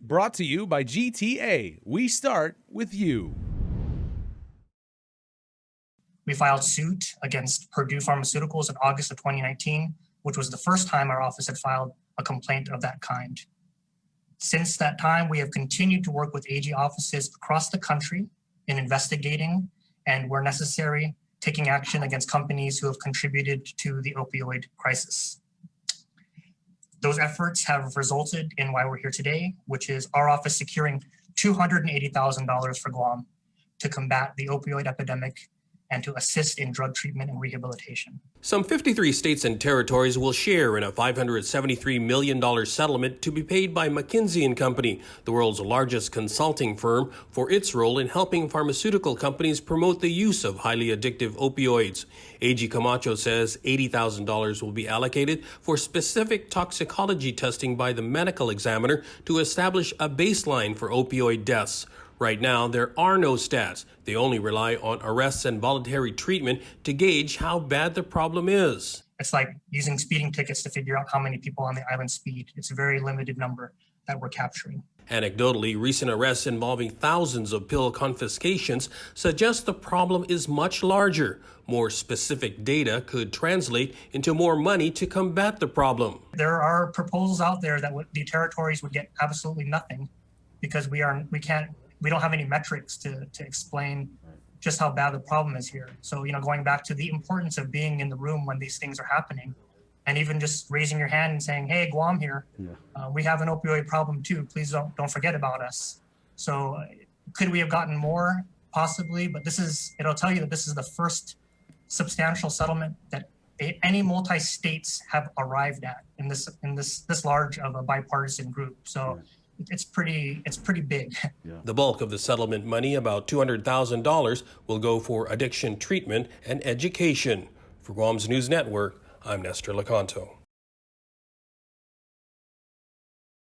Brought to you by GTA. We start with you. We filed suit against Purdue Pharmaceuticals in August of 2019, which was the first time our office had filed a complaint of that kind. Since that time, we have continued to work with AG offices across the country in investigating and, where necessary, taking action against companies who have contributed to the opioid crisis. Those efforts have resulted in why we're here today, which is our office securing $280,000 for Guam to combat the opioid epidemic and to assist in drug treatment and rehabilitation. Some 53 states and territories will share in a $573 million settlement to be paid by McKinsey & Company, the world's largest consulting firm, for its role in helping pharmaceutical companies promote the use of highly addictive opioids. AG Camacho says $80,000 will be allocated for specific toxicology testing by the medical examiner to establish a baseline for opioid deaths. Right now, there are no stats. They only rely on arrests and voluntary treatment to gauge how bad the problem is. It's like using speeding tickets to figure out how many people on the island speed. It's a very limited number that we're capturing. Anecdotally, recent arrests involving thousands of pill confiscations suggest the problem is much larger. More specific data could translate into more money to combat the problem. There are proposals out there that the territories would get absolutely nothing because we don't have any metrics to explain just how bad the problem is here. So, going back to the importance of being in the room when these things are happening, and even just raising your hand and saying, "Hey, Guam here, we have an opioid problem too. Please don't forget about us." So, could we have gotten more? Possibly, but it'll tell you that this is the first substantial settlement that any multi-states have arrived at in this large of a bipartisan group. So. It's pretty big. The bulk of the settlement money, about $200,000, will go for addiction treatment and education. For Guam's News Network, I'm Nestor Lecanto.